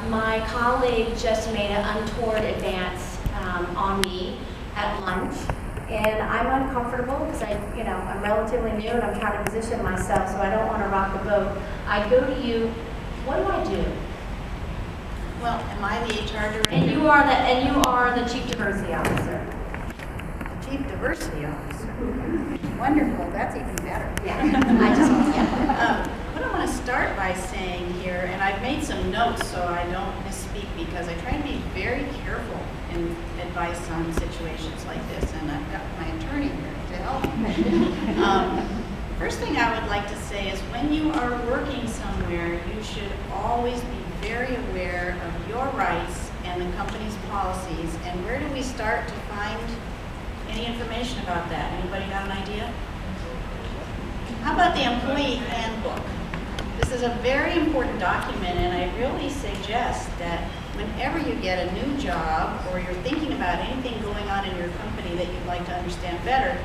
My colleague just made an untoward advance on me at lunch, and I'm uncomfortable because I'm relatively new and I'm trying to position myself, so I don't want to rock the boat. I go to you. What do I do? Well, am I the HR director? And you are the Chief Diversity Officer. Chief Diversity Officer. Wonderful. That's even better. Yeah. I just what I want to start by saying here, and I've made some notes so I don't misspeak because I try to be very careful in advice on situations like this, and I've got my attorney here to help me. First thing I would like to say is when you are working somewhere, you should always be very aware of your rights and the company's policies. And where do we start to find any information about that? Anybody got an idea? How about the employee handbook? This is a very important document, and I really suggest that whenever you get a new job or you're thinking about anything going on in your company that you'd like to understand better,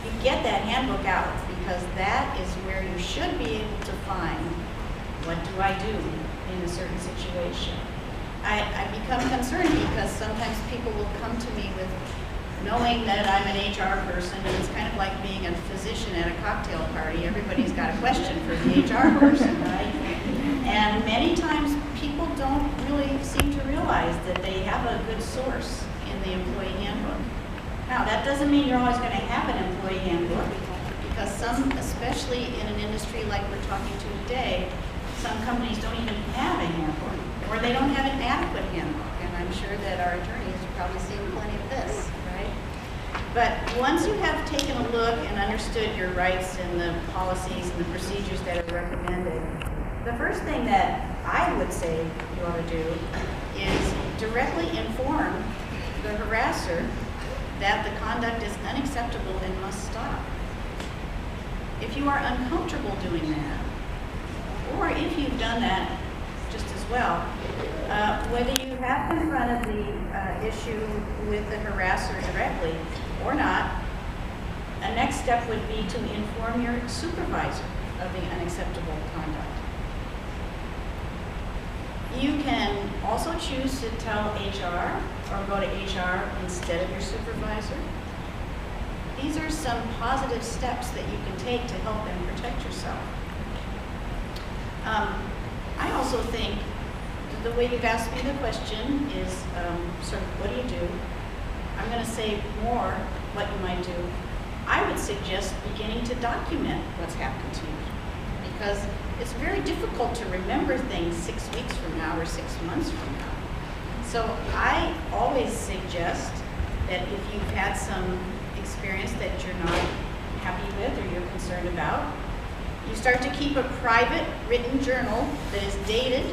you get that handbook out, because that is where you should be able to find what do I do in a certain situation. I become concerned because sometimes people will come to me with knowing that I'm an HR person, and it's kind of like being a physician at a cocktail party. Everybody's got a question for the HR person, right? And many times people don't really seem to realize that they have a good source in the employee handbook. Now, that doesn't mean you're always going to have an employee handbook, because some, especially in an industry like we're talking to today, some companies don't even have a handbook, or they don't have an adequate handbook. And I'm sure that our attorneys have probably seen plenty of this, right? But once you have taken a look and understood your rights and the policies and the procedures that are recommended, the first thing that I would say you ought to do is directly inform the harasser that the conduct is unacceptable and must stop. If you are uncomfortable doing that, or if you've done that just as well, whether you have confronted the issue with the harasser directly or not, a next step would be to inform your supervisor of the unacceptable conduct. You can also choose to tell HR or go to HR instead of your supervisor. These are some positive steps that you can take to help and protect yourself. I also think the way you've asked me the question is sort of what do you do? I'm going to say more what you might do. I would suggest beginning to document what's happened to you, because it's very difficult to remember things 6 weeks from now or 6 months from now. So I always suggest that if you've had some experience that you're not happy with or you're concerned about, you start to keep a private written journal that is dated,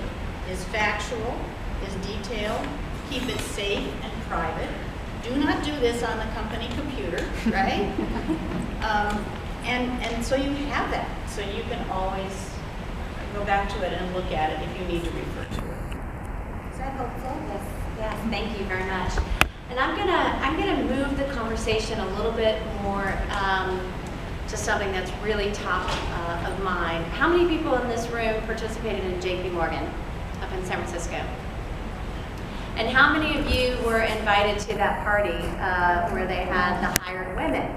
is factual, is detailed. Keep it safe and private. Do not do this on the company computer, right? And so you have that, so you can always go back to it and look at it if you need to refer to it. Is that helpful? Yes, thank you very much. And I'm gonna move the conversation a little bit more to something that's really top of mind. How many people in this room participated in JP Morgan up in San Francisco? And how many of you were invited to that party where they had the hired women?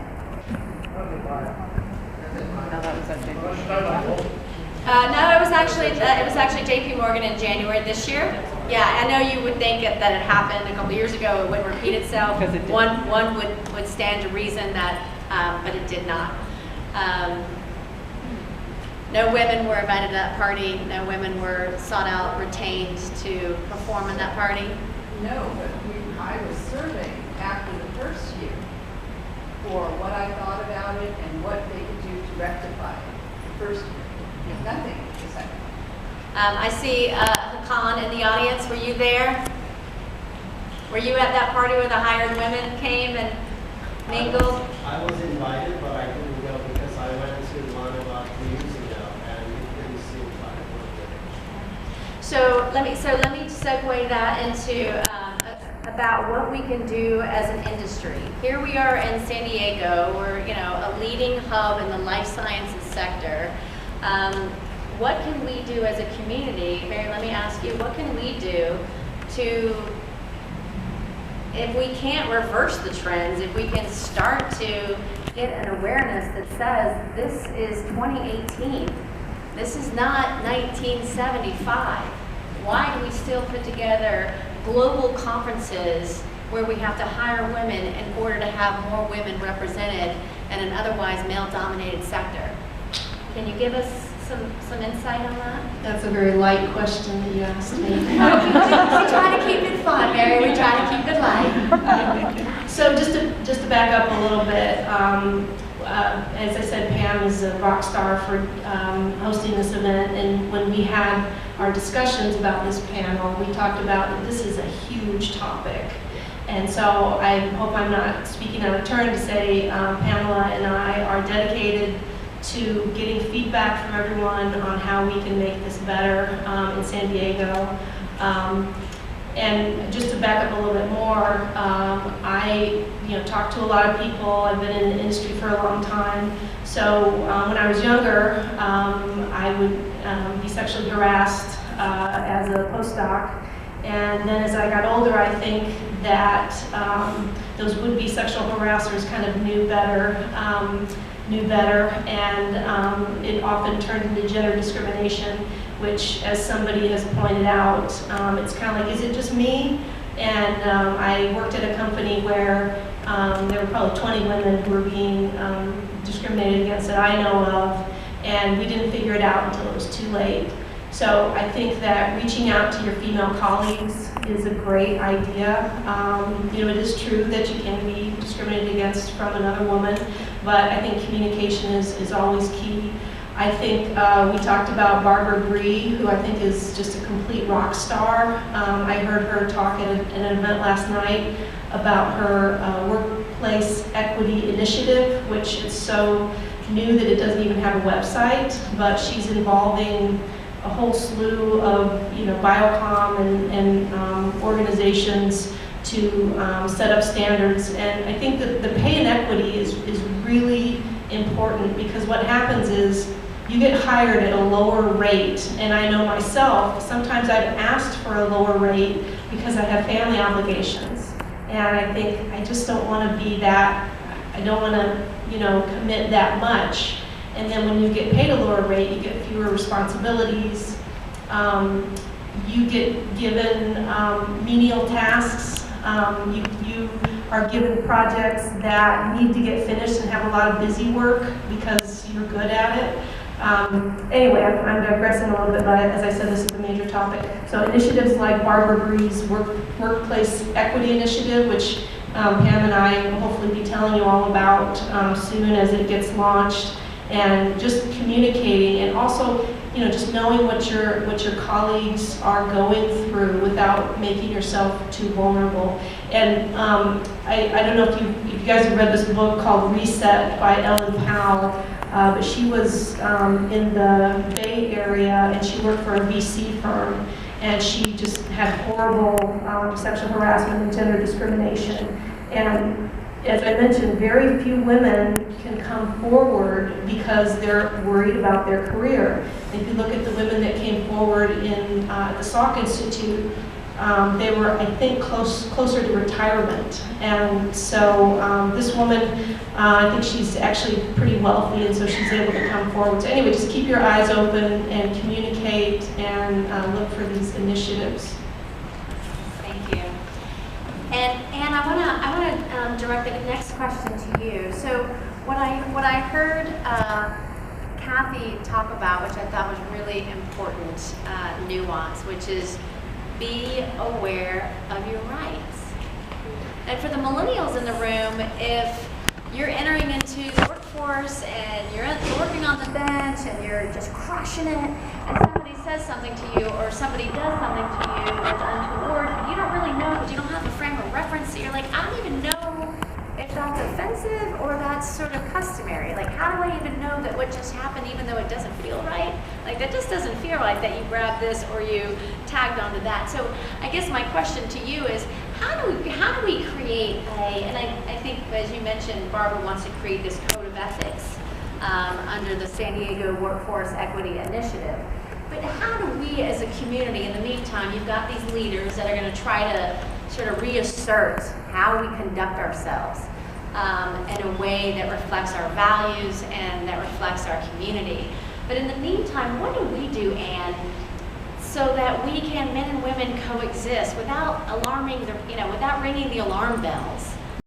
No, it was actually JP Morgan in January this year. Yeah, I know you would think that it happened a couple years ago. It wouldn't repeat itself. One would stand to reason that, but it did not. No women were invited to that party. No women were sought out, retained to perform in that party. No, but I was surveyed after the first year for what I thought about it and what they could do to rectify it. The first year, nothing the second. I see Hakan in the audience. Were you there? Were you at that party where the hired women came and mingled? I was invited, but I couldn't go because I went to one about 3 years ago, and it didn't seem like it was good. So let me segue that into about what we can do as an industry. Here we are in San Diego. We're a leading hub in the life sciences sector. What can we do as a community? Mary, let me ask ask you, what can we do to, if we can't reverse the trends, if we can start to get an awareness that says this is 2018, this is not 1975. Why do we still put together global conferences where we have to hire women in order to have more women represented in an otherwise male-dominated sector? Can you give us some insight on that? That's a very light question that you asked me. We try to keep it fun, Mary. We try to keep it light. So just to back up a little bit, as I said, Pam is a rock star for hosting this event, and when we had our discussions about this panel, we talked about that this is a huge topic. And so I hope I'm not speaking out of turn to say Pamela and I are dedicated to getting feedback from everyone on how we can make this better in San Diego. And just to back up a little bit more, I talked to a lot of people. I've been in the industry for a long time. So when I was younger, I would be sexually harassed as a postdoc. And then as I got older, I think that those would-be sexual harassers kind of knew better, and it often turned into gender discrimination, which, as somebody has pointed out, it's kind of like, is it just me? And I worked at a company where there were probably 20 women who were being discriminated against that I know of, and we didn't figure it out until it was too late. So I think that reaching out to your female colleagues is a great idea. It is true that you can be discriminated against from another woman, but I think communication is always key. I think we talked about Barbara Bree, who I think is just a complete rock star. I heard her talk at an event last night about her workplace equity initiative, which is so new that it doesn't even have a website, but she's involving a whole slew of biocom and organizations to set up standards. And I think that the pay inequity is really important, because what happens is you get hired at a lower rate. And I know myself, sometimes I've asked for a lower rate because I have family obligations. And I think I just don't want to be that, I don't want to commit that much. And then when you get paid a lower rate, you get fewer responsibilities. You get given menial tasks. You are given projects that need to get finished and have a lot of busy work because you're good at it. Anyway, I'm digressing a little bit, but as I said, this is a major topic. So initiatives like Barbara Bree's Workplace Equity Initiative, which Pam and I will hopefully be telling you all about soon as it gets launched. And just communicating, and also, just knowing what your colleagues are going through without making yourself too vulnerable. And I don't know if you guys have read this book called Reset by Ellen Powell, but she was in the Bay Area, and she worked for a VC firm, and she just had horrible sexual harassment and gender discrimination. And as I mentioned, very few women can come forward because they're worried about their career. If you look at the women that came forward in the Salk Institute, they were, I think, closer to retirement. And so this woman, I think she's actually pretty wealthy, and so she's able to come forward. So anyway, just keep your eyes open and communicate and look for these initiatives. Thank you. And I want to direct the next question to you. So what I heard Kathy talk about, which I thought was really important nuance, which is be aware of your rights. And for the millennials in the room, if you're entering into the workforce and you're working on the bench and you're just crushing it, and somebody says something to you or somebody does something to you that's untoward, but you don't really know because you don't have the frame of reference, so you're like, I don't even know if that's offensive or that's sort of customary. Like, how do I even know that what just happened, even though it doesn't feel right? Like, that just doesn't feel right that you grabbed this or you tagged onto that. So I guess my question to you is, how do we create and I think, as you mentioned, Barbara wants to create this code of ethics under the San Diego Workforce Equity Initiative. But but how do we as a community, in the meantime, you've got these leaders that are going to try to sort of reassert how we conduct ourselves in a way that reflects our values and that reflects our community. But in the meantime, what do we do, Anne, so that we can, men and women, coexist without alarming, without ringing the alarm bells